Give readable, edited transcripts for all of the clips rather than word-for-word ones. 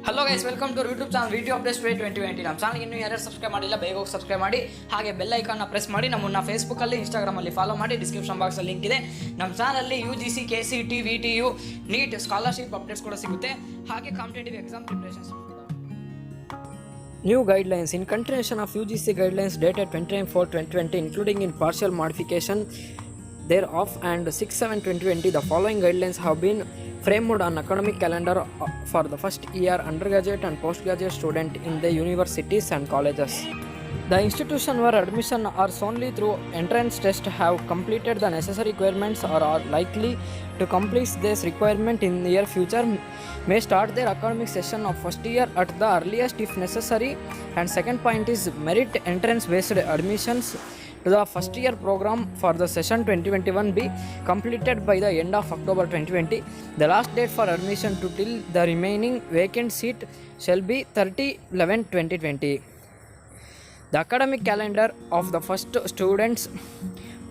Hello guys, welcome to YouTube channel video updates 2020. ನಮ್ಮ ಚಾನಲ್ಗೆ ಇನ್ನೂ ಯಾರು ಸಬ್ಸ್ಕ್ರೈಬ್ ಮಾಡಿಲ್ಲ, ಬೇಗ ಹೋಗಿ ಸಬ್ಸ್ಕ್ರೈಬ್ ಮಾಡಿ. ಹಾಗೆ ಬೆಲ್ ಐಕಾನ್ನ ಪ್ರೆಸ್ ಮಾಡಿ. ನಮ್ಮನ್ನ ಫೇಸ್ಬುಕ್ಕಲ್ಲಿ, ಇನ್ಸ್ಟಾಗ್ರಾಮಲ್ಲಿ ಫಾಲೋ ಮಾಡಿ. ಡಿಸ್ಕ್ರಿಪ್ಷನ್ ಬಾಕ್ಸಲ್ಲಿ ಲಿಂಕ್ ಇದೆ. ನಮ್ಮ ಚಾನಲಲ್ಲಿ UGC, KCT, VTU, NEET scholarship updates ಕೂಡ ಸಿಗುತ್ತೆ. ಹಾಗೆ competitive exam preparations. New guidelines in continuation of UGC guidelines dated 29/4/2020, including in partial modification thereof and 6/7/2020. The following guidelines have been framed on academic calendar for the first year undergraduate and postgraduate student in the universities and colleges. The institution where admission are only through entrance test have completed the necessary requirements or are likely to complete this requirement in the near future may start their academic session of first year at the earliest if necessary. And second point is merit entrance based admissions to the first year program for the session 2021 be completed by the end of October 2020. The last date for admission to till the remaining vacant seat shall be 30/11/2020. The academic calendar of the first students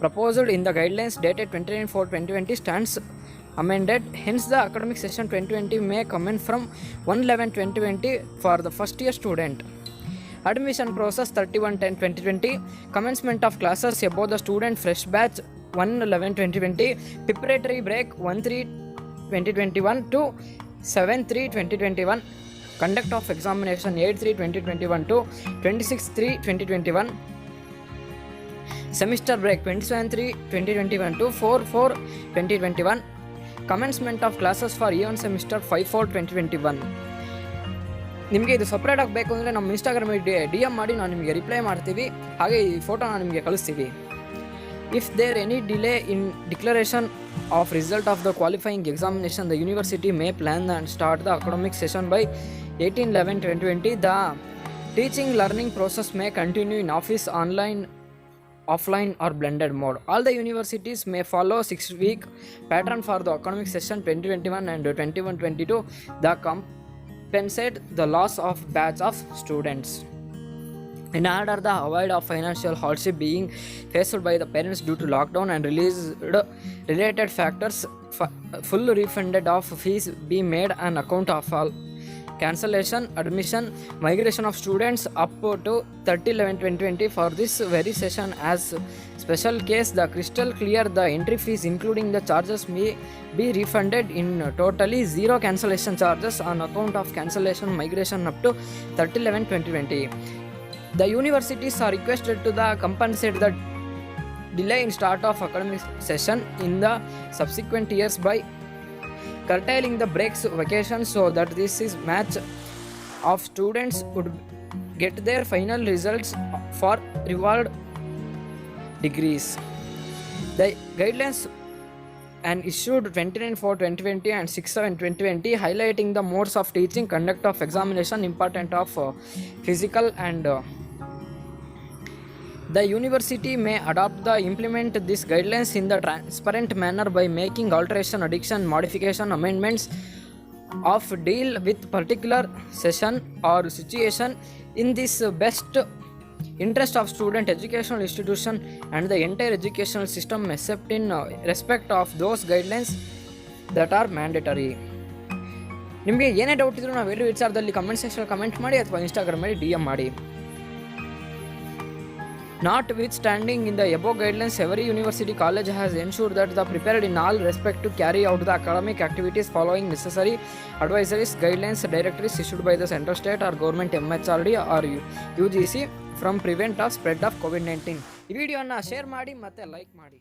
proposed in the guidelines dated 29/4/2020 stands amended. Hence, the academic session 2020 may commence from 1/11/2020 for the first year student. Admission process 31/10/2020. Commencement of classes above the student fresh batch 1/11/2020. Preparatory break 1/3/2021 to 7/3/2021. Conduct of examination 8/3/2021 to 26/3/2021. Semester break 27/3/2021 to 4/4/2021. Commencement of classes for year semester 5/4/2021. ನಿಮಗೆ ಇದು separate ಆಗಬೇಕು ಅಂದರೆ ನಮ್ಮ ಇನ್ಸ್ಟಾಗ್ರಾಮಲ್ಲಿ DM ಮಾಡಿ, ನಾವು ನಿಮಗೆ reply ಮಾಡ್ತೀವಿ. ಹಾಗೆ ಈ ಫೋಟೋನ ನಿಮಗೆ ಕಳಿಸ್ತೀವಿ. If there any delay in declaration of result of the qualifying examination, the university may plan and start the academic session by 18/11/2020. The teaching learning process may continue in office, online, offline or blended mode. All the universities may follow 6-week pattern for the academic session 2021 and 21/22. The compensate the loss of batch of students. In order to avoid of financial hardship being faced by the parents due to lockdown and related factors, full refunded of fees be made on account of all cancellation, admission, migration of students up to 30/11/2020 for this very session. As special case, the crystal clear the entry fees including the charges may be refunded in totally zero cancellation charges on account of cancellation migration up to 30/11/2020. The universities are requested to compensate the delay in start of academic session in the subsequent years by curtailing the breaks vacations so that this is match of students would get their final results for reward degrees. The guidelines and issued 29/4/2020 and 6/7/2020 highlighting the modes of teaching, conduct of examination, importance of physical and the university may adopt the implement these guidelines in the transparent manner by making alteration, addition, modification, amendments of deal with particular session or situation in this best interest of student, educational institution and the entire educational system except in respect of those guidelines that are mandatory. ನಿಮಗೆ ಏನೇ doubt ಇದ್ರೂ ನಾವು video ವಿಚಾರದಲ್ಲಿ comment section comment ಮಾಡಿ ಅಥವಾ ಇನ್ಸ್ಟಾಗ್ರಾಮಲ್ಲಿ DM ಮಾಡಿ. Notwithstanding in the above guidelines, every university college has ensured that they are prepared in all respect to carry out the academic activities following necessary advisories, guidelines, directories issued by the central, state or government MHRD or UGC from prevent or spread of COVID-19. ಈ ವಿಡಿಯೋನ share ಮಾಡಿ ಮತ್ತು like ಮಾಡಿ.